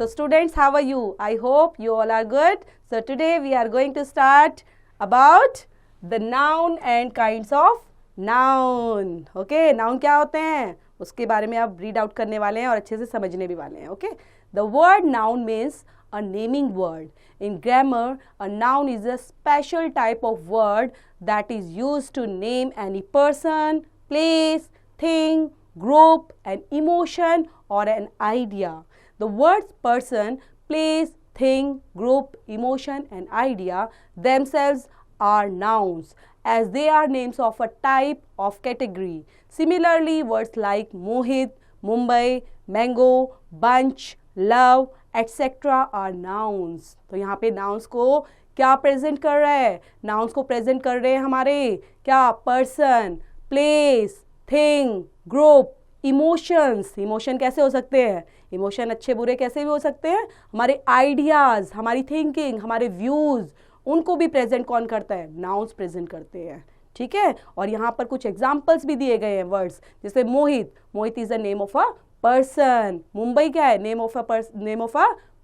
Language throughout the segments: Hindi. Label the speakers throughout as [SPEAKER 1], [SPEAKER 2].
[SPEAKER 1] So students, how are you? I hope you all are good. So today we are going to start about the noun and kinds of noun. Okay, noun क्या होते हैं उसके बारे में आप रीड आउट करने वाले हैं और अच्छे से समझने भी वाले हैं. Okay, the word noun means a naming word. In grammar, a noun is a special type of word that is used to name any person, place, thing, group, an emotion or an idea. The words person, place, thing, group, emotion and idea themselves are nouns as they are names of a type of category. Similarly, words like Mohit, Mumbai, mango, bunch, love, etc. are nouns. तो यहाँ पे nouns को क्या प्रेजेंट कर रहा है? nouns को प्रेजेंट कर रहे हैं हमारे क्या? person, place, thing, group, emotions. emotion कैसे हो सकते हैं? इमोशन अच्छे बुरे कैसे भी हो सकते हैं? हमारे आइडियाज, हमारी थिंकिंग, हमारे व्यूज, उनको भी प्रेजेंट कौन करता है? नाउन्स प्रेजेंट करते हैं. ठीक है. और यहाँ पर कुछ एग्जाम्पल्स भी दिए गए हैं वर्ड्स, जैसे Mohit. Mohit is the name of a person. Mumbai क्या है? Name of a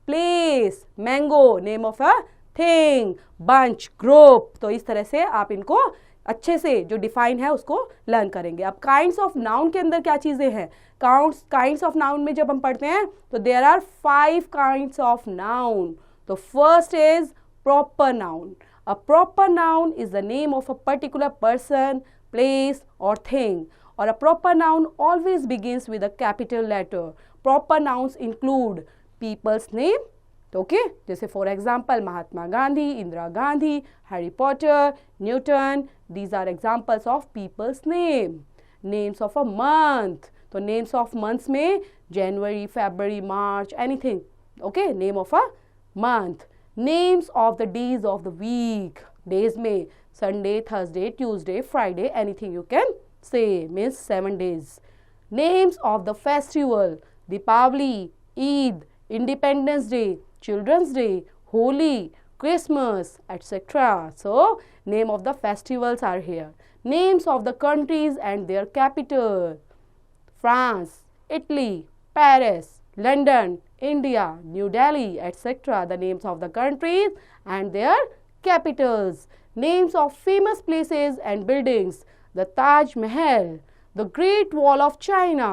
[SPEAKER 1] place. Mango name of a thing. Bunch group. तो इस तरह से आप इनको अच्छे से जो डिफाइन है उसको लर्न करेंगे. अब काइंड्स ऑफ नाउन के अंदर क्या चीज़ें हैं? काइंड्स ऑफ नाउन में जब हम पढ़ते हैं तो there are 5 kinds of noun. तो first is proper noun. A proper noun is the name of a particular person, place और थिंग. और a proper noun always begins with a capital letter. Proper nouns include people's name. Okay, जैसे for example Mahatma Gandhi, Indira Gandhi, Harry Potter, Newton. These are examples of people's name. Names of a month. तो नेम्स ऑफ मंथ्स में जनवरी, फरवरी, March, anything. Okay, name of a month. Names of the days of the week. Days में Sunday, Thursday, Tuesday, Friday, anything you can say. Means 7 days. Names of the festival. Deepavali, Eid, Independence Day, Children's Day, Holi, Christmas, etc. So, name of the festivals are here. Names of the countries and their capital. France, Italy, Paris, London, India, New Delhi, etc. The names of the countries and their capitals. Names of famous places and buildings. The Taj Mahal, the Great Wall of China,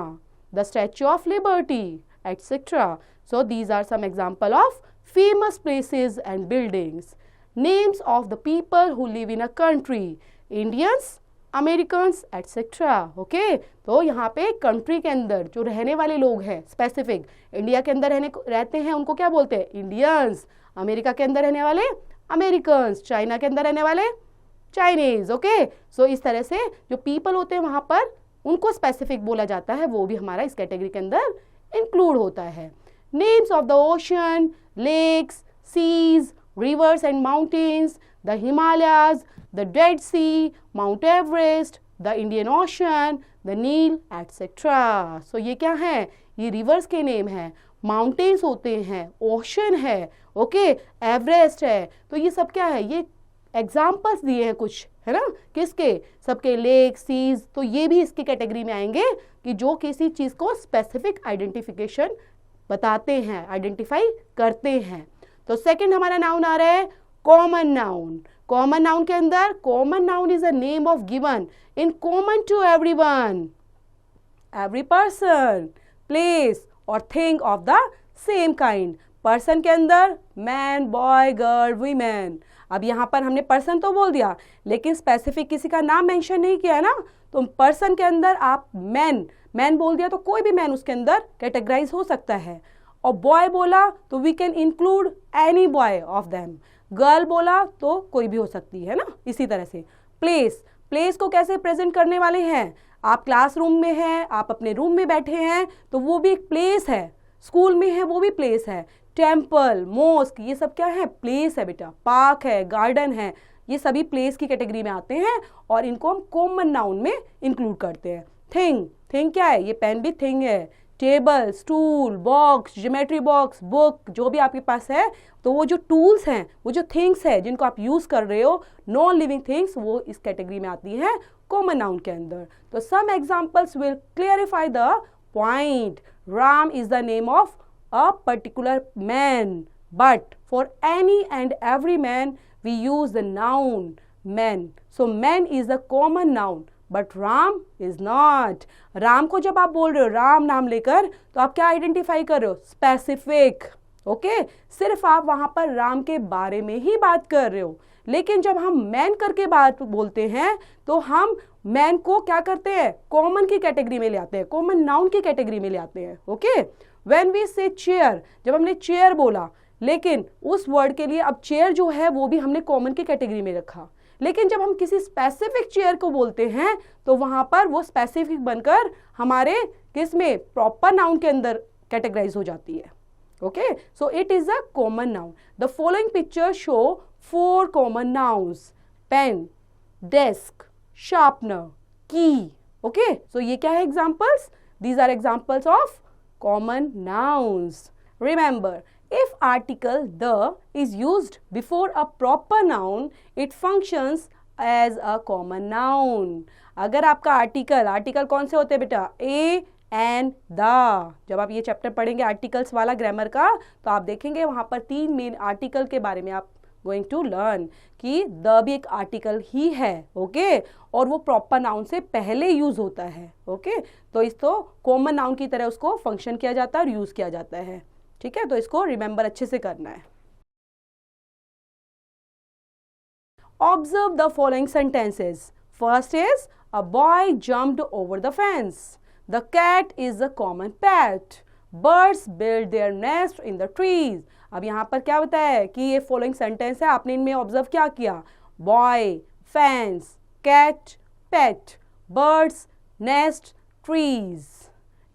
[SPEAKER 1] the Statue of Liberty, etc. So, these are some example of famous places and buildings. Names of the people who live in a country. Indians, Americans, etc. Okay? तो यहाँ पे कंट्री के अंदर जो रहने वाले लोग हैं स्पेसिफिक, इंडिया के अंदर रहते हैं उनको क्या बोलते हैं? इंडियंस. अमेरिका के अंदर रहने वाले अमेरिकन्स. चाइना के अंदर रहने वाले चाइनीज. ओके, सो इस तरह से जो पीपल होते हैं वहाँ पर उनको स्पेसिफिक बोला जाता है, वो भी हमारा इस कैटेगरी के अंदर इंक्लूड होता है. Names of the ocean, lakes, seas, rivers and mountains, the Himalayas, the Dead Sea, Mount Everest, the Indian Ocean, the Nile, etc. So ये क्या है? ये rivers के नेम हैं, mountains होते हैं, ocean है, ओके, एवरेस्ट है. तो ये सब क्या है? ये एग्जाम्पल्स दिए हैं कुछ, है ना, किसके? सबके. लेक, सीज, तो ये भी इसकी कैटेगरी में आएंगे कि जो किसी चीज़ को स्पेसिफिक आइडेंटिफिकेशन बताते हैं, आइडेंटिफाई करते हैं. तो सेकंड हमारा नाउन आ रहा है कॉमन नाउन. कॉमन नाउन के अंदर common noun is a name of given in common to everyone, every person, place और thing of the same kind. Person के अंदर मैन, बॉय, गर्ल, वीमेन. अब यहाँ पर हमने पर्सन तो बोल दिया लेकिन स्पेसिफिक किसी का नाम मेंशन नहीं किया ना. तो पर्सन के अंदर आप मैन बोल दिया तो कोई भी मैन उसके अंदर कैटेगराइज हो सकता है. और बॉय बोला तो we can include any boy of them. Girl बोला तो कोई भी हो सकती है ना. इसी तरह से प्लेस को कैसे प्रेजेंट करने वाले हैं? आप क्लासरूम में हैं, आप अपने रूम में बैठे हैं तो वो भी एक प्लेस है. स्कूल में है वो भी प्लेस है. टेम्पल, मॉस्क, ये सब क्या है? प्लेस है बेटा. पार्क है, गार्डन है, ये सभी प्लेस की कैटेगरी में आते हैं और इनको हम कॉमन नाउन में इंक्लूड करते हैं. थिंग क्या है? ये पेन भी थिंग है. Table, stool, box, geometry box, book, जो भी आपके पास है, तो वो जो टूल्स हैं, वो जो थिंग्स है जिनको आप यूज कर रहे हो, नॉन लिविंग थिंग्स, वो इस कैटेगरी में आती हैं कॉमन नाउन के अंदर. तो some examples will clarify the point. Ram is the name of a particular man, but for any and every man we use the noun man. So man is a common noun, but Ram is not. Ram को जब आप बोल रहे हो राम नाम लेकर, तो आप क्या आइडेंटिफाई कर रहे हो? स्पेसिफिक. ओके, सिर्फ आप वहां पर राम के बारे में ही बात कर रहे हो. लेकिन जब हम मैन करके बात बोलते हैं तो हम मैन को क्या करते हैं? कॉमन की कैटेगरी में ले आते हैं, कॉमन नाउन की कैटेगरी में ले आते हैं. ओके, व्हेन वी से चेयर, जब हमने चेयर बोला, लेकिन उस वर्ड के लिए अब चेयर जो है वो भी हमने कॉमन की कैटेगरी में रखा. लेकिन जब हम किसी स्पेसिफिक चेयर को बोलते हैं तो वहां पर वो स्पेसिफिक बनकर हमारे किस में? प्रॉपर नाउन के अंदर कैटेगराइज हो जाती है. Okay, so it is a common noun. The following picture show 4 common nouns: pen, desk, sharpener, key. Okay, so ये क्या है? Examples. These are examples of common nouns. Remember, if article the is used before a proper noun, it functions as a common noun. अगर आपका आर्टिकल कौन से होते हैं बेटा? a and the. जब आप ये चैप्टर पढ़ेंगे आर्टिकल्स वाला ग्रामर का, तो आप देखेंगे वहां पर 3 मेन आर्टिकल के बारे में आप गोइंग टू लर्न कि द भी एक आर्टिकल ही है. ओके, और वो प्रॉपर नाउन से पहले यूज होता है. ओके, तो इसको कॉमन नाउन की तरह उसको फंक्शन किया जाता है और यूज किया जाता है. ठीक है, तो इसको रिमेंबर अच्छे से करना है. Observe the following sentences. First is a boy jumped over the fence. The cat is a common pet. Birds build their nest in the trees. अब यहाँ पर क्या होता है कि ये फॉलोइंग सेंटेंस है, आपने इनमें ऑब्जर्व क्या किया? Boy, fence, cat, pet, birds, nest, trees.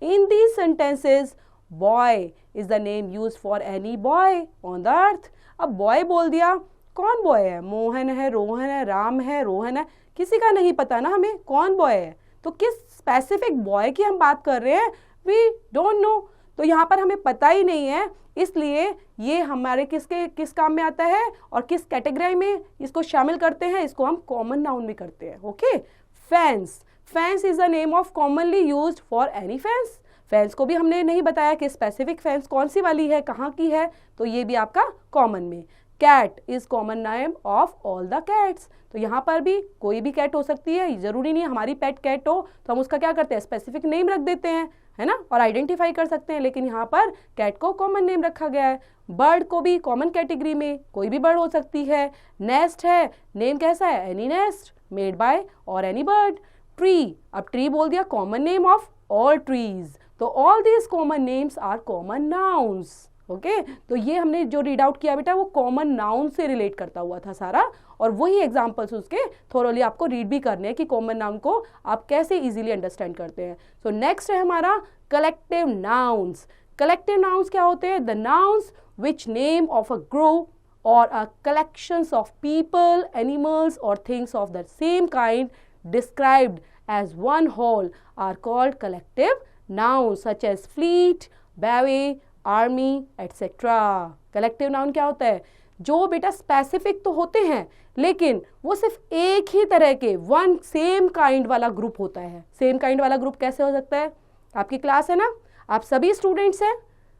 [SPEAKER 1] In these sentences boy is the name use for any boy on the earth. अब बॉय बोल दिया, कौन बॉय है? मोहन है, रोहन है, राम है, रोहन है, किसी का नहीं पता ना हमें कौन बॉय है. तो किस स्पेसिफिक बॉय की हम बात कर रहे हैं? We don't know. तो यहाँ पर हमें पता ही नहीं है, इसलिए ये हमारे किस काम में आता है और किस कैटेगरी में इसको शामिल करते हैं? इसको हम कॉमन नाउन में करते हैं. Okay, fence. Fence is the name of commonly used for any fence. Fence को भी हमने नहीं बताया कि स्पेसिफिक फेंस कौन सी वाली है, कहाँ की है, तो ये भी आपका कॉमन में. Cat is common name of all the cats. तो यहाँ पर भी कोई भी कैट हो सकती है, जरूरी नहीं हमारी पेट कैट हो तो हम उसका क्या करते हैं? स्पेसिफिक नेम रख देते हैं, है ना, और आइडेंटिफाई कर सकते हैं. लेकिन यहाँ पर कैट को कॉमन नेम रखा गया है. बर्ड को भी कॉमन कैटेगरी में कोई भी बर्ड हो सकती है. नेस्ट है, नेम कैसा है? एनी नेस्ट मेड बाय और एनी बर्ड. ट्री, अब ट्री बोल दिया, common name of all trees. तो all these common names are common nouns. Okay, तो ये हमने जो रीड आउट किया बेटा वो कॉमन नाउन से रिलेट करता हुआ था सारा, और वही एग्जांपल्स उसके थोरोली आपको रीड भी करने हैं कि कॉमन नाउन को आप कैसे इजीली अंडरस्टैंड करते हैं. सो नेक्स्ट है हमारा कलेक्टिव नाउन्स. कलेक्टिव नाउन्स क्या होते हैं? The nouns which name of a group और a collections of people, animals और things of the same kind described as one whole are called collective nouns such as fleet, bevy, army etcetera. Collective noun क्या होता है? जो बेटा स्पेसिफिक तो होते हैं लेकिन वो सिर्फ एक ही तरह के वन सेम काइंड वाला ग्रुप होता है. सेम काइंड वाला ग्रुप कैसे हो सकता है? आपकी क्लास है ना, आप सभी स्टूडेंट्स हैं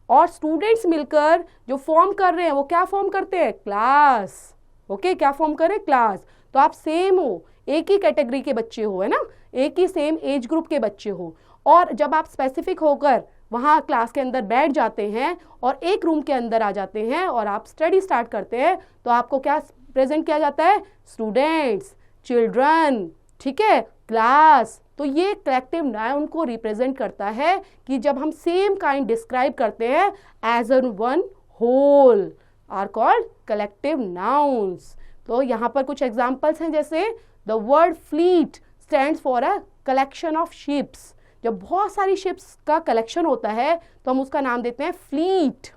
[SPEAKER 1] और स्टूडेंट्स मिलकर जो फॉर्म कर रहे हैं वो क्या फॉर्म करते हैं? क्लास. ओके, क्या फॉर्म कर रहे हैं? क्लास. तो आप सेम हो, एक ही कैटेगरी के बच्चे हो, है ना, एक ही सेम एज ग्रुप के बच्चे हो. और जब आप स्पेसिफिक होकर वहाँ क्लास के अंदर बैठ जाते हैं और एक रूम के अंदर आ जाते हैं और आप स्टडी स्टार्ट करते हैं, तो आपको क्या प्रेजेंट किया जाता है? स्टूडेंट्स, चिल्ड्रन, ठीक है, क्लास. तो ये कलेक्टिव नाउन को रिप्रेजेंट करता है कि जब हम सेम काइंड डिस्क्राइब करते हैं as a one whole are called collective nouns. तो यहाँ पर कुछ एग्जाम्पल्स हैं, जैसे the word fleet stands for a collection of ships. जब बहुत सारी शिप्स का कलेक्शन होता है तो हम उसका नाम देते हैं fleet.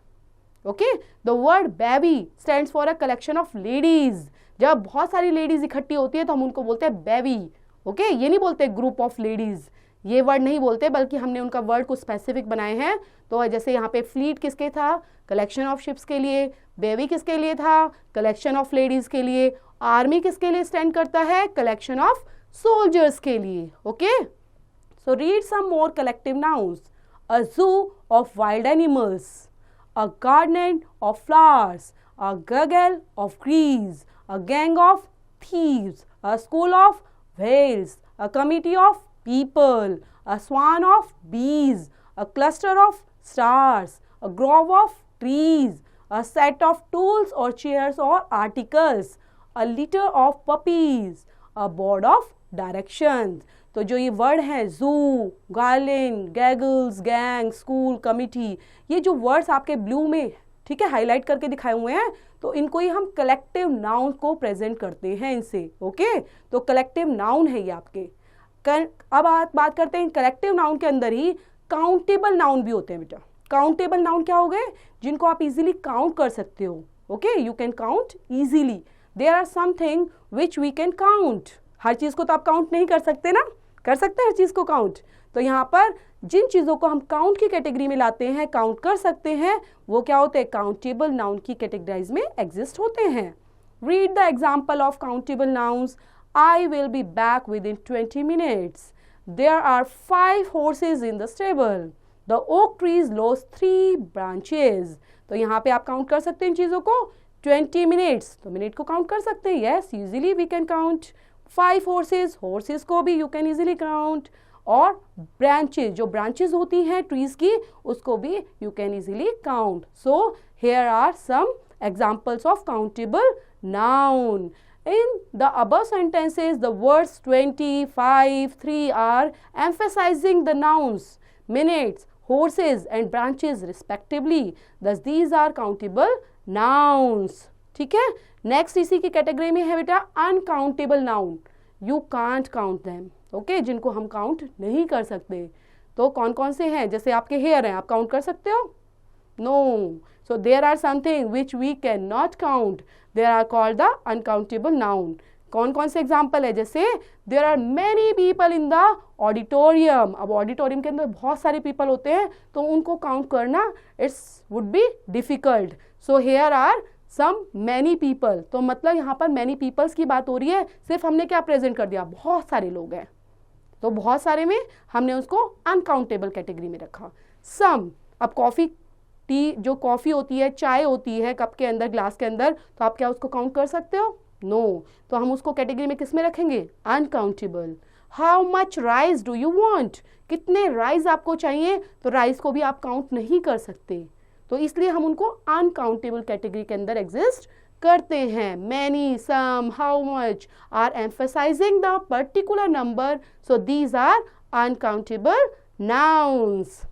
[SPEAKER 1] Okay, the word baby stands for a collection of ladies. जब बहुत सारी लेडीज इकट्ठी होती है तो हम उनको बोलते हैं बेबी. ओके, ये नहीं बोलते ग्रुप ऑफ लेडीज, ये वर्ड नहीं बोलते, बल्कि हमने उनका वर्ड को स्पेसिफिक बनाए हैं. तो जैसे यहाँ पे फ्लीट किसके था? कलेक्शन ऑफ शिप्स के लिए. बेबी किसके लिए था? कलेक्शन ऑफ लेडीज के लिए. आर्मी किसके लिए स्टैंड करता है? कलेक्शन ऑफ सोल्जर्स के लिए. Okay, so read some more collective nouns. A zoo of wild animals, a garden of flowers, a gaggle of geese, a gang of thieves, a school of whales, a committee of people, a swarm of bees, a cluster of stars, a grove of trees, a set of tools or chairs or articles, a litter of puppies, a board of directions. तो जो ये वर्ड है जू, गार्लिन, गैगल्स, गैंग, स्कूल, कमिटी, ये जो वर्ड्स आपके ब्लू में ठीक है हाईलाइट करके दिखाए हुए हैं, तो इनको ही हम कलेक्टिव नाउन को प्रेजेंट करते हैं इनसे. ओके, तो कलेक्टिव नाउन है ये आपके. अब बात करते हैं कलेक्टिव नाउन के अंदर ही काउंटेबल नाउन भी होते हैं बेटा. काउंटेबल नाउन क्या हो गए? जिनको आप इजीली काउंट कर सकते हो. Okay, you can count easily. There are something which we can count. हर चीज को तो आप काउंट नहीं कर सकते ना, कर सकते हैं हर चीज को काउंट. तो यहाँ पर जिन चीजों को हम काउंट की कैटेगरी में लाते हैं, काउंट कर सकते हैं, वो क्या होते हैं? काउंटेबल नाउन की कैटेगराइज में एग्जिस्ट होते हैं. Read the example of countable nouns. I will be back within 20 minutes. There are 5 horses in the stable. The oak trees lost 3 branches. तो यहाँ पे आप काउंट कर सकते हैं इन चीज़ों को. 20 minutes, तो मिनट को काउंट कर सकते हैं. Yes, easily we can count. 5 horses, horses को भी you can easily count. और branches, जो branches होती हैं trees की, उसको भी you can easily count. So here are some examples of countable noun. In the above sentences, the words 20, 5, 3 are emphasizing the nouns, minutes, horses and branches respectively. Thus, these are countable nouns. ठीक है? Next इसी की कैटेगरी में है बेटा uncountable noun. You can't count them. Okay? जिनको हम काउंट नहीं कर सकते. तो कौन कौन से हैं? जैसे आपके हेयर हैं, आप काउंट कर सकते हो? No. So there are something which we cannot count. They are called the uncountable noun. कौन कौन से एग्जाम्पल है? जैसे there are many people in the auditorium. अब ऑडिटोरियम के अंदर बहुत सारे पीपल होते हैं, तो उनको काउंट करना it's would be difficult. So here are some many people. तो मतलब यहाँ पर मैनी पीपल्स की बात हो रही है. सिर्फ हमने क्या प्रेजेंट कर दिया? बहुत सारे लोग हैं, तो बहुत सारे में हमने उसको अनकाउंटेबल कैटेगरी में रखा. सम, अब कॉफ़ी टी, जो कॉफ़ी होती है, चाय होती है कप के अंदर, ग्लास के अंदर, तो आप क्या उसको काउंट कर सकते हो? नो. तो हम उसको कैटेगरी में किस में रखेंगे? Uncountable. How much rice do you want? कितने राइस आपको चाहिए? तो राइस को भी आप काउंट नहीं कर सकते, तो इसलिए हम उनको अनकाउंटेबल कैटेगरी के अंदर एग्जिस्ट करते हैं. Many, some, how much are emphasizing the particular number, so these are uncountable nouns.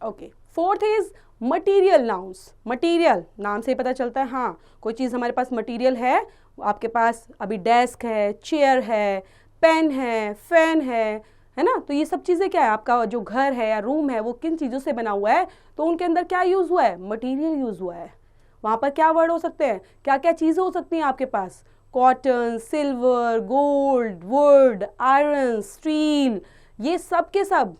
[SPEAKER 1] Okay, fourth is material nouns. Material नाम से ही पता चलता है, हाँ कोई चीज़ हमारे पास मटीरियल है. आपके पास अभी डेस्क है, चेयर है, पेन है, फैन है ना. तो ये सब चीज़ें क्या है? आपका जो घर है या रूम है वो किन चीज़ों से बना हुआ है? तो उनके अंदर क्या यूज़ हुआ है? मटीरियल यूज़ हुआ है. वहाँ पर क्या वर्ड हो सकते हैं? क्या क्या चीज़ें हो सकती हैं आपके पास? Cotton, silver, gold, wood, iron, steel, ये सब के सब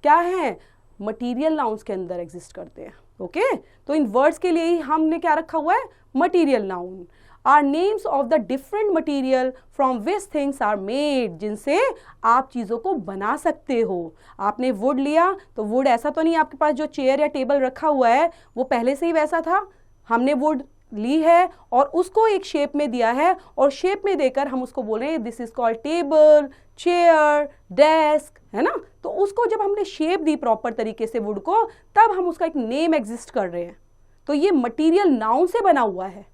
[SPEAKER 1] क्या हैं? मटीरियल नाउन्स के अंदर एग्जिस्ट करते हैं. ओके, तो इन वर्ड्स के लिए ही हमने क्या रखा हुआ है? Material noun. Are names of the different material from which things are made, जिनसे आप चीज़ों को बना सकते हो. आपने वुड लिया, तो वुड ऐसा तो नहीं आपके पास जो चेयर या टेबल रखा हुआ है वो पहले से ही वैसा था. हमने वुड ली है और उसको एक शेप में दिया है, और शेप में देकर हम उसको बोल रहे हैं this is called table, chair, desk, है ना. तो उसको जब हमने शेप दी प्रॉपर तरीके से वुड को, तब हम उसका एक नेम एग्जिस्ट कर रहे हैं. तो ये मटीरियल नाउन से बना हुआ है.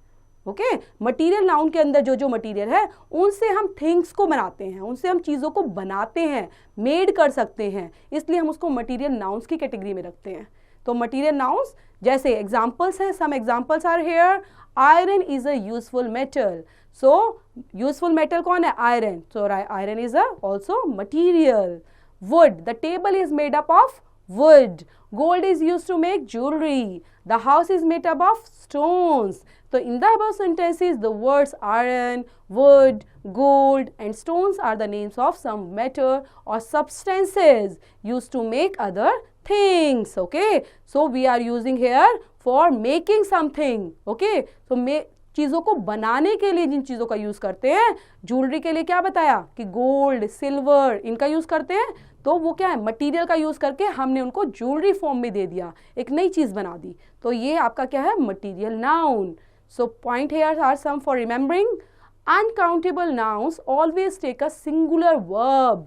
[SPEAKER 1] ओके, मटीरियल नाउन के अंदर जो जो मटीरियल है उनसे हम थिंग्स को बनाते हैं, उनसे हम चीज़ों को बनाते हैं, मेड कर सकते हैं, इसलिए हम उसको मटीरियल नाउन्स की कैटेगरी में रखते हैं. तो मटीरियल नाउन्स जैसे एग्जाम्पल्स हैं, some examples are here. Iron is a useful metal. So useful metal कौन है? Iron. So iron is a also material. Wood, the table is made up of wood. Gold is used to make jewelry. The house is made up of stones. So in the above sentences, the words iron, wood, gold and stones are the names of some matter or substances used to make other things. Okay, so we are using here for making something. Okay, so चीज़ों को बनाने के लिए जिन चीज़ों का यूज़ करते हैं, ज्वेलरी के लिए क्या बताया कि गोल्ड, सिल्वर इनका यूज़ करते हैं, तो वो क्या है, मटेरियल का यूज़ करके हमने उनको ज्वेलरी फॉर्म में दे दिया, एक नई चीज़ बना दी, तो ये आपका क्या है, material noun. So point here are some for remembering. Uncountable nouns always take a singular verb.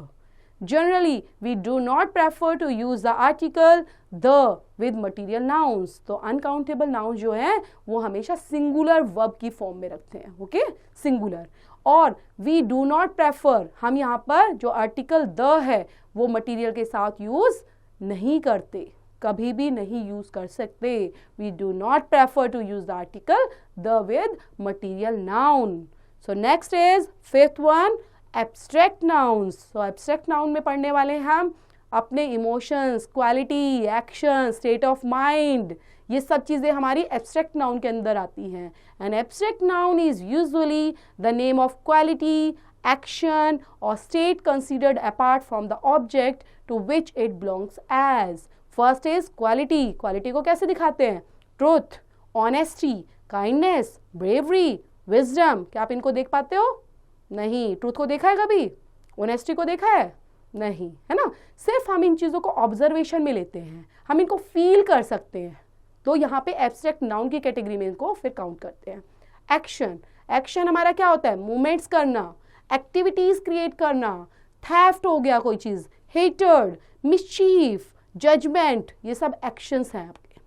[SPEAKER 1] Generally, we do not prefer to use the article the with material nouns. तो uncountable nouns जो है वो हमेशा singular verb की फॉर्म में रखते हैं, ओके, singular. और we do not prefer, हम यहाँ पर जो article the है वो material के साथ यूज़ नहीं करते, कभी भी नहीं यूज़ कर सकते. We do not prefer to use the article the with material noun. So next is fifth one, abstract nouns. So abstract noun में पढ़ने वाले हैं हम अपने emotions, quality, action, state of mind, ये सब चीज़ें हमारी एब्स्ट्रैक्ट नाउन के अंदर आती हैं. An abstract noun is usually the name of quality, action और state considered apart from the object to which it belongs as. First is quality. Quality को कैसे दिखाते हैं, truth, honesty, kindness, bravery, wisdom. क्या आप इनको देख पाते हो, नहीं. ट्रूथ को देखा है कभी, ऑनेस्टी को देखा है, नहीं, है ना. सिर्फ हम इन चीज़ों को ऑब्जर्वेशन में लेते हैं, हम इनको फील कर सकते हैं, तो यहाँ पे एब्स्ट्रैक्ट नाउन की कैटेगरी में इनको फिर काउंट करते हैं. एक्शन. एक्शन हमारा क्या होता है, मूवमेंट्स करना, एक्टिविटीज क्रिएट करना. थेफ्ट हो गया कोई चीज़, हेटर्ड, मिसचीफ, जजमेंट, ये सब एक्शंस हैं आपके.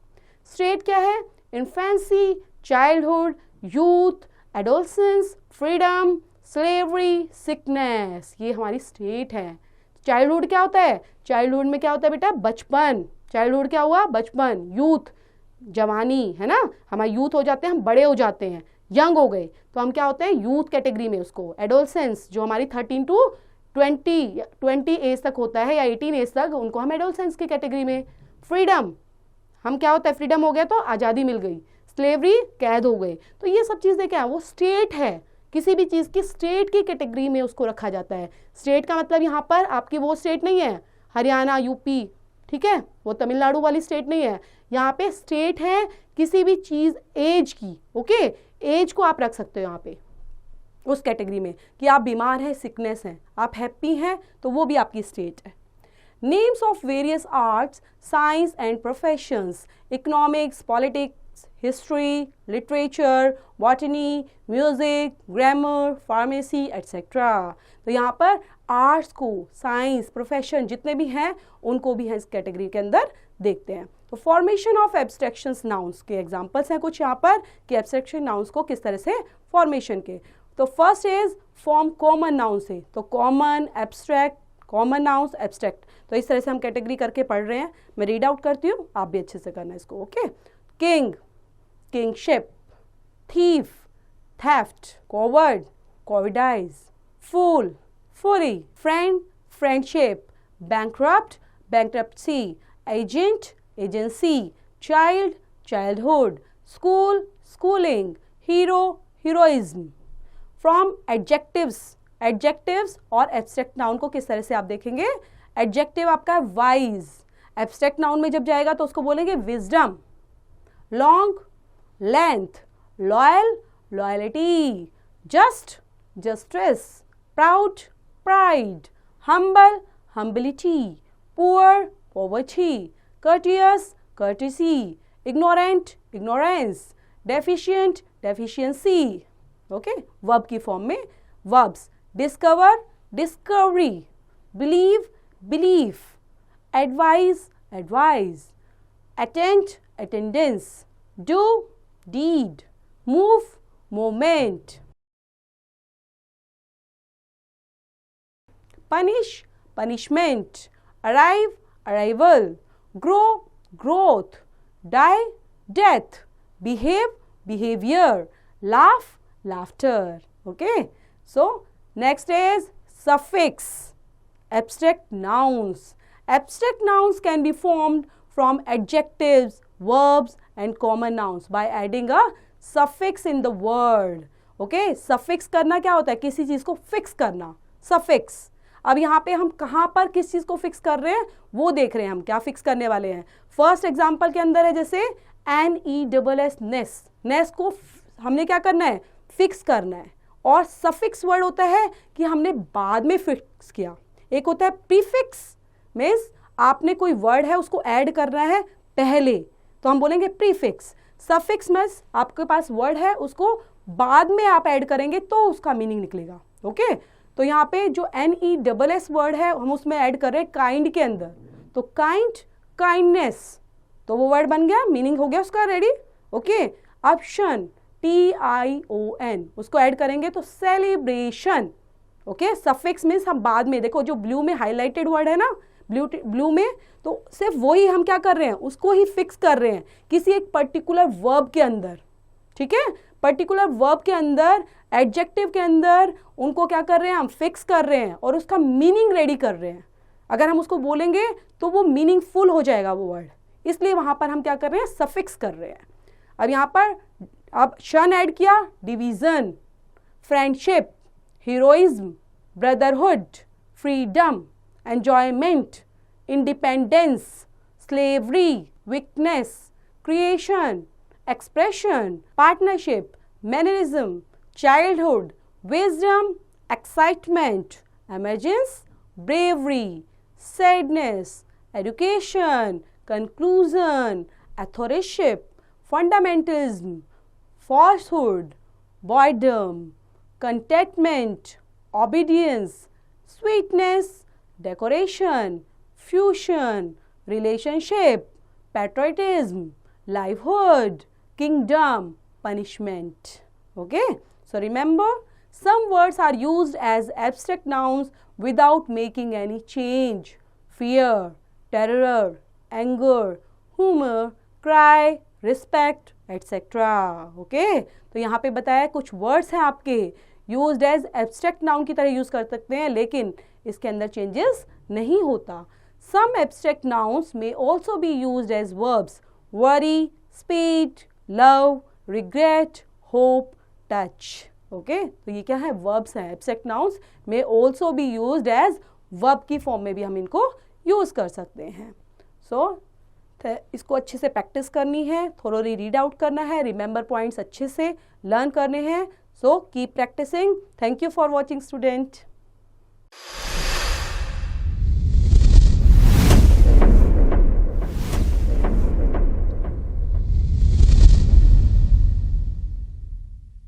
[SPEAKER 1] स्टेट क्या है, infancy, childhood, youth, adolescence, freedom, slavery, sickness, ये हमारी स्टेट है. चाइल्डहुड क्या होता है, चाइल्डहुड में क्या होता है बेटा, बचपन. चाइल्डहुड क्या हुआ, बचपन. यूथ, जवानी, है ना, हमारे यूथ हो जाते हैं, हम बड़े हो जाते हैं, यंग हो गए, तो हम क्या होते हैं, यूथ कैटेगरी में. उसको एडोलसेंस जो हमारी 13 to 20 एज तक होता है या 18 एज तक, उनको हम एडोलसेंस की कैटेगरी में. फ्रीडम, हम क्या होता है, फ्रीडम हो गया तो आज़ादी मिल गई. स्लेवरी, कैद हो गए. तो ये सब चीज़ें क्या है, वो स्टेट है, किसी भी चीज़ की स्टेट की कैटेगरी में उसको रखा जाता है. स्टेट का मतलब यहाँ पर आपकी वो स्टेट नहीं है हरियाणा, यूपी, ठीक है, वो तमिलनाडु वाली स्टेट नहीं है. यहाँ पे स्टेट है किसी भी चीज़, एज की, ओके, एज को आप रख सकते हो यहाँ पे उस कैटेगरी में, कि आप बीमार हैं, सिकनेस हैं, आप हैप्पी हैं, तो वो भी आपकी स्टेट है. Names of various arts, science and professions, economics, politics, history, literature, botany, music, grammar, pharmacy etcetera. तो यहाँ पर आर्ट्स को, साइंस, प्रोफेशन जितने भी हैं उनको भी हैं इस कैटेगरी के अंदर देखते हैं. तो फॉर्मेशन ऑफ एब्स्ट्रैक्शंस नाउन्स के एग्जांपल्स हैं कुछ यहाँ पर कि एब्स्ट्रैक्शन नाउन्स को किस तरह से फॉर्मेशन के. तो first is form common noun से. तो common, abstract, common nouns, abstract, तो इस तरह से हम कैटेगरी करके पढ़ रहे हैं. मैं रीड आउट करती हूँ, आप भी अच्छे से करना इसको, okay. King, kingship, thief, theft, coward, cowardice, fool, fury, friend, friendship, bankrupt, bankruptcy, agent, agency, child, childhood, school, schooling, hero, heroism. From adjectives, adjectives और abstract noun को किस तरह से आप देखेंगे. adjective आपका है wise, abstract noun में जब जाएगा तो उसको बोलेंगे wisdom, long, length, loyal, loyalty, just, justice, proud, pride, humble, humility, poor, poverty, courteous, courtesy, ignorant, ignorance, deficient, deficiency. Okay, verb की फॉर्म में verbs. Discover, discovery, believe, belief, advise, advise, attend, attendance, do, deed, move, movement, punish, punishment, arrive, arrival, grow, growth, die, death, behave, behavior, laugh, laughter. Okay, so next is suffix, abstract nouns. Abstract nouns can be formed from adjectives, verbs and common nouns by adding a suffix in the word. Okay, suffix करना क्या होता है, किसी चीज़ को फिक्स करना, suffix. अब यहाँ पे हम कहाँ पर किस चीज़ को फिक्स कर रहे हैं वो देख रहे हैं, हम क्या फिक्स करने वाले हैं. फर्स्ट एग्जाम्पल के अंदर है जैसे NESS, नेस को हमने क्या करना है, फिक्स करना है। और सफिक्स वर्ड होता है कि हमने बाद में फिक्स किया। एक होता है प्रीफिक्स, मीन्स आपने कोई वर्ड है उसको ऐड करना है पहले, तो हम बोलेंगे प्रीफिक्स। सफिक्स मीन्स आपके पास वर्ड है उसको बाद में आप ऐड करेंगे तो उसका मीनिंग निकलेगा। ओके, तो यहाँ पे जो NESS वर्ड है हम उसमें ऐड कर रहे हैं काइंड के अंदर, तो काइंड, काइंडनेस, तो वो वर्ड बन गया, मीनिंग हो गया उसका रेडी। ओके, अब शन, TION, उसको ऐड करेंगे तो सेलिब्रेशन। ओके, सफिक्स मीन्स हम बाद में, देखो जो ब्लू में हाईलाइटेड वर्ड है ना, ब्लू में, तो सिर्फ वही हम क्या कर रहे हैं, उसको ही फिक्स कर रहे हैं किसी एक पर्टिकुलर वर्ब के अंदर। ठीक है, पर्टिकुलर वर्ब के अंदर, एडजेक्टिव के अंदर उनको क्या कर रहे हैं, हम फिक्स कर रहे हैं और उसका मीनिंग रेडी कर रहे हैं। अगर हम उसको बोलेंगे तो वो मीनिंगफुल हो जाएगा वो वर्ड, इसलिए वहां पर हम क्या कर रहे हैं, सफिक्स कर रहे हैं। अब यहाँ पर अब शन ऐड किया, division, friendship, heroism, brotherhood, freedom, enjoyment, independence, slavery, weakness, creation, expression, partnership, mannerism, childhood, wisdom, excitement, emergence, bravery, sadness, education, conclusion, authorship, fundamentalism, falsehood, boredom, contentment, obedience, sweetness, decoration, fusion, relationship, patriotism, livelihood, kingdom, punishment. Okay, so remember, some words are used as abstract nouns without making any change. Fear, terror, anger, humor, cry, respect, etc. Okay, तो यहाँ पे बताया कुछ words हैं आपके used as abstract noun की तरह use कर सकते हैं, लेकिन इसके अंदर changes नहीं होता. Some abstract nouns may also be used as verbs: worry, speed, love, regret, hope, touch. Okay, तो ये क्या है, वर्ब्स हैं। एब्स्ट्रैक्ट नाउन्स में also be used as verb की फॉर्म में भी हम इनको यूज कर सकते हैं। सो इसको अच्छे से प्रैक्टिस करनी है, थोरोली रीड आउट करना है, रिमेंबर पॉइंट्स अच्छे से लर्न करने हैं। So keep practicing. Thank you for watching student.